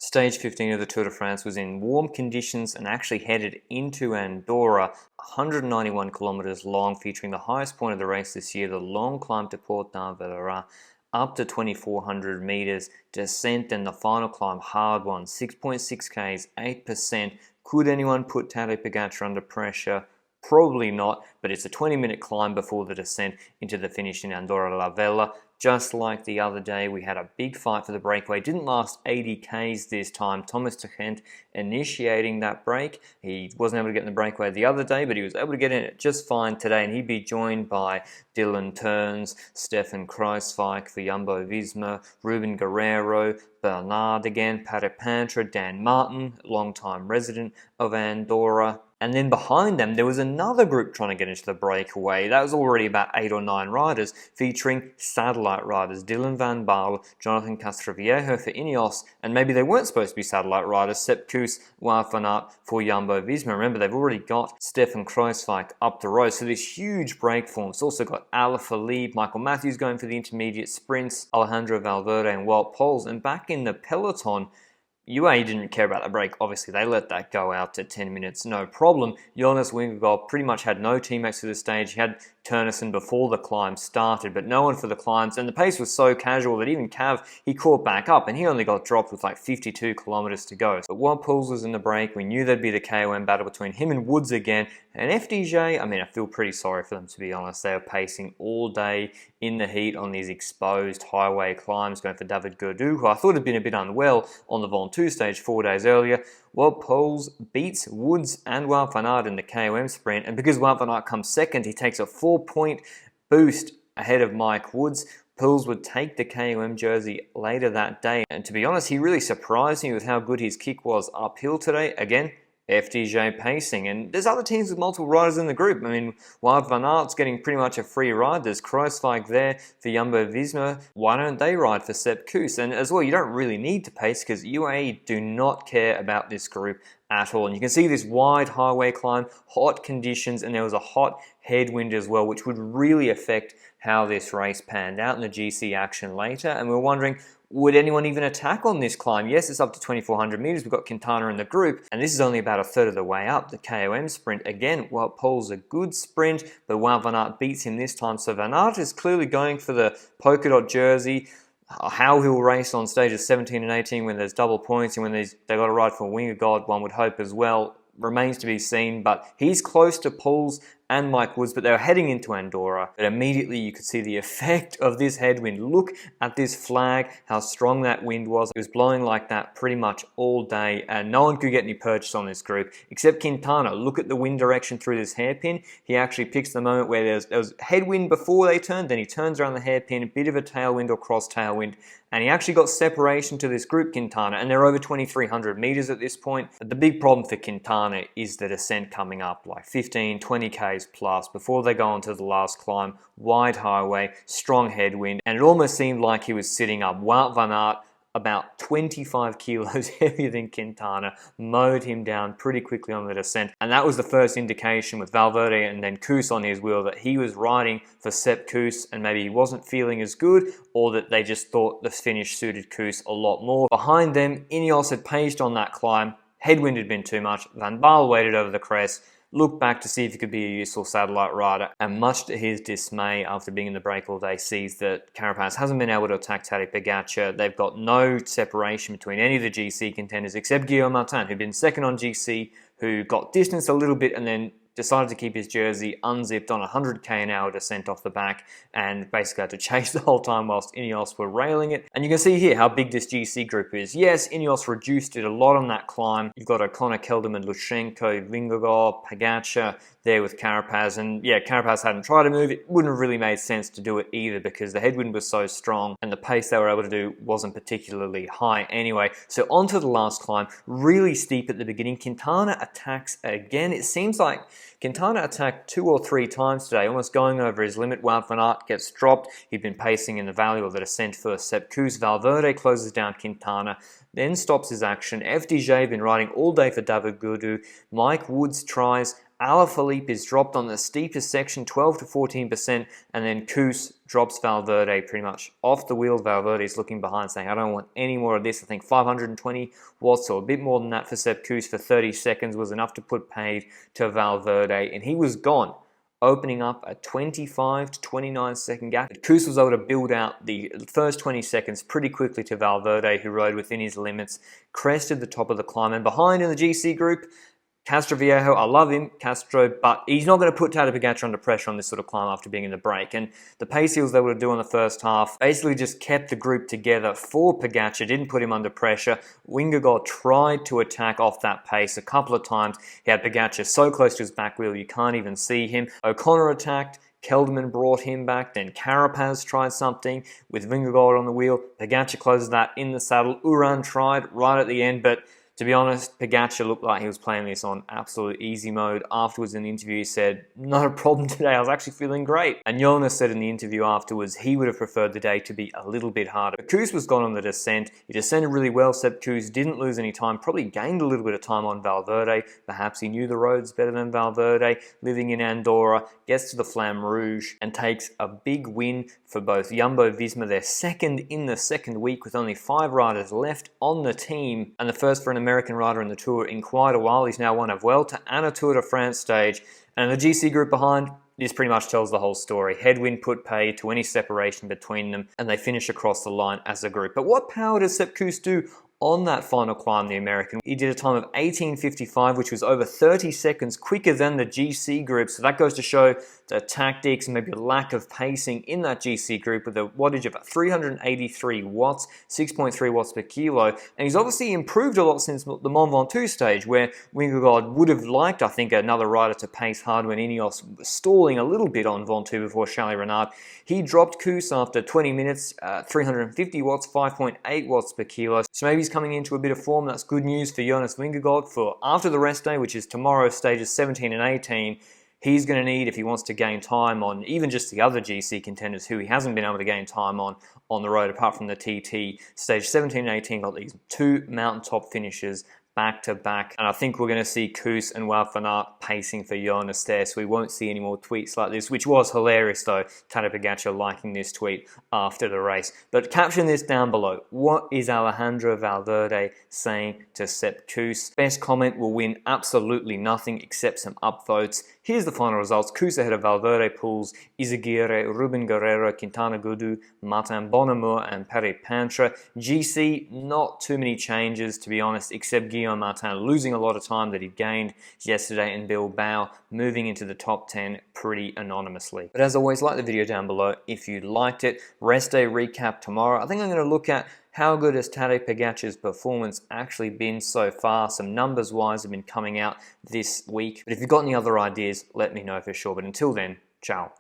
Stage 15 of the Tour de France was in warm conditions and actually headed into Andorra, 191 kilometers long, featuring the highest point of the race this year, the long climb to Port d'Andorra, up to 2,400 meters, descent, and the final climb, hard one, 6.6 Ks, 8%. Could anyone put Tadej Pogačar under pressure? Probably not, but it's a 20-minute climb before the descent into the finish in Andorra la Vella. Just like the other day, we had a big fight for the breakaway. Didn't last 80 Ks this time. Thomas Tuchent initiating that break. He wasn't able to get in the breakaway the other day, but he was able to get in it just fine today, and he'd be joined by Dylan Teuns, Stefan Kruijswijk for Jumbo-Visma, Ruben Guerrero, Bernard again, Paddy Pantra, Dan Martin, long-time resident of Andorra. And then behind them, there was another group trying to get into the breakaway. That was already about 8 or 9 riders, featuring satellite riders. Dylan van Baarle, Jonathan Castroviejo for Ineos, and maybe they weren't supposed to be satellite riders, Sepp, Kuss, Wout van Aert for Jumbo-Visma. Remember, they've already got Stefan Kruijswijk up the road, so this huge break form. It's also got Alaphilippe, Michael Matthews going for the intermediate sprints, Alejandro Valverde and Wout Poels, and back in the peloton, UAE didn't care about the break. Obviously, they let that go out to 10 minutes, no problem. Jonas Vingegaard pretty much had no teammates to the stage. He had Turnison before the climb started, but no one for the climbs. And the pace was so casual that even Cav, he caught back up, and he only got dropped with like 52 kilometers to go. But while Poels was in the break, we knew there'd be the KOM battle between him and Woods again. And FDJ, I mean, I feel pretty sorry for them, to be honest. They were pacing all day in the heat on these exposed highway climbs, going for David Gaudu, who I thought had been a bit unwell on the Ventoux stage 4 days earlier. Well, Poels beats Woods and Wout van Aert in the KOM sprint, and because Wout van Aert comes second, he takes a 4-point boost ahead of Mike Woods. Poels would take the KOM jersey later that day, and to be honest, he really surprised me with how good his kick was uphill today. Again, FDJ pacing, and there's other teams with multiple riders in the group. I mean, Wout van Aert's getting pretty much a free ride. There's Kruijswijk there for Jumbo-Visma. Why don't they ride for Sepp Kuss? And as well, you don't really need to pace because UAE do not care about this group at all. And you can see this wide highway climb, hot conditions, and there was a hot headwind as well, which would really affect how this race panned out in the GC action later. And we're wondering, would anyone even attack on this climb? Yes, it's up to 2,400 meters. We've got Quintana in the group, and this is only about a third of the way up. The KOM sprint, again, Wout Poels a good sprint, but Wout van Aert beats him this time. So van Aert is clearly going for the polka dot jersey. How he'll race on stages 17 and 18 when there's double points and when they've got to ride for Vingegaard, one would hope as well, remains to be seen, but he's close to Poels and Mike Woods, but they were heading into Andorra. But immediately you could see the effect of this headwind. Look at this flag, how strong that wind was. It was blowing like that pretty much all day, and no one could get any purchase on this group, except Quintana. Look at the wind direction through this hairpin. He actually picks the moment where there was headwind before they turned, then he turns around the hairpin, a bit of a tailwind or cross tailwind, and he actually got separation to this group, Quintana, and they're over 2,300 meters at this point. But the big problem for Quintana is the descent coming up, like 15, 20 Ks plus before they go on to the last climb. Wide highway, strong headwind, and it almost seemed like he was sitting up. Wout van Aert, about 25 kilos heavier than Quintana, mowed him down pretty quickly on the descent. And that was the first indication with Valverde and then Kuss on his wheel that he was riding for Sepp Kuss, and maybe he wasn't feeling as good, or that they just thought the finish suited Kuss a lot more. Behind them, Ineos had paced on that climb. Headwind had been too much. Van Baarle waited over the crest, looked back to see if he could be a useful satellite rider, and much to his dismay, after being in the break all day, sees that Carapaz hasn't been able to attack Tadej Pogačar. They've got no separation between any of the GC contenders except Guillaume Martin, who'd been second on GC, who got distanced a little bit and then decided to keep his jersey unzipped on a 100k an hour descent off the back, and basically had to chase the whole time whilst Ineos were railing it. And you can see here how big this GC group is. Yes, Ineos reduced it a lot on that climb. You've got O'Connor, Kelderman, Lushenko, Vingegaard, Pogačar there with Carapaz, and yeah, Carapaz hadn't tried to move. It wouldn't have really made sense to do it either because the headwind was so strong and the pace they were able to do wasn't particularly high anyway. So onto the last climb, really steep at the beginning. Quintana attacks again. It seems like Quintana attacked 2 or 3 times today, almost going over his limit. Wout van Aert gets dropped. He'd been pacing in the valley or the descent for Sepp Kuss. Valverde closes down Quintana, then stops his action. FDJ been riding all day for David Gaudu. Mike Woods tries. Alaphilippe is dropped on the steepest section, 12 to 14%, and then Kuss drops Valverde pretty much off the wheel. Valverde's looking behind saying, I don't want any more of this. I think 520 watts or a bit more than that for Sepp Kuss for 30 seconds was enough to put paid to Valverde, and he was gone, opening up a 25 to 29 second gap. Kuss was able to build out the first 20 seconds pretty quickly to Valverde, who rode within his limits, crested the top of the climb, and behind in the GC group, Castroviejo, I love him, Castro, but he's not going to put Tadej Pogacar under pressure on this sort of climb after being in the break. And the pace he was able to do in the first half basically just kept the group together for Pogacar, didn't put him under pressure. Vingegaard tried to attack off that pace a couple of times. He had Pogacar so close to his back wheel you can't even see him. O'Connor attacked. Kelderman brought him back, then Carapaz tried something with Vingegaard on the wheel. Pogacar closes that in the saddle. Uran tried right at the end, but to be honest, Pogacar looked like he was playing this on absolute easy mode. Afterwards in the interview, he said, not a problem today, I was actually feeling great. And Jonas said in the interview afterwards, he would have preferred the day to be a little bit harder. Kuss was gone on the descent. He descended really well. Sepp Kuss didn't lose any time, probably gained a little bit of time on Valverde. Perhaps he knew the roads better than Valverde. Living in Andorra, gets to the Flamme Rouge and takes a big win for both Jumbo-Visma. They're second in the second week with only 5 riders left on the team, and the first for an American rider in the Tour in quite a while. He's now won a Vuelta and a Tour de France stage, and the GC group behind, this pretty much tells the whole story. Headwind put paid to any separation between them, and they finish across the line as a group. But what power does Sepp Kuss do on that final climb, the American? He did a time of 18:55, which was over 30 seconds quicker than the GC group. So that goes to show the tactics and maybe a lack of pacing in that GC group with a wattage of 383 watts, 6.3 watts per kilo. And he's obviously improved a lot since the Mont Ventoux stage, where Vingegaard would have liked, I think, another rider to pace hard when Ineos was stalling a little bit on Ventoux before Charles Renard. He dropped Kuss after 20 minutes, 350 watts, 5.8 watts per kilo. So maybe he's coming into a bit of form. That's good news for Jonas Vingegaard for after the rest day, which is tomorrow, stages 17 and 18. He's going to need, if he wants to gain time on even just the other GC contenders who he hasn't been able to gain time on the road, apart from the TT, stage 17 and 18 got these 2 mountaintop finishes back to back, and I think we're going to see Kuss and Wout van Aert pacing for Jonas there, so we won't see any more tweets like this, which was hilarious though, Tadej Pogacar liking this tweet after the race. But caption this down below. What is Alejandro Valverde saying to Sepp Kuss? Best comment will win absolutely nothing except some upvotes. Here's the final results. Kuss ahead of Valverde, Pouls, Izagirre, Ruben Guerrero, Quintana Gudu, Martin Bonnemour and Pere Pantra. GC, not too many changes to be honest, except Guillaume Martin losing a lot of time that he gained yesterday in Bilbao, moving into the top 10 pretty anonymously. But as always, like the video down below if you liked it. Rest day recap tomorrow. I think I'm going to look at how good has Tadej Pogacar's performance actually been so far. Some numbers wise have been coming out this week. But if you've got any other ideas, let me know for sure. But until then, ciao.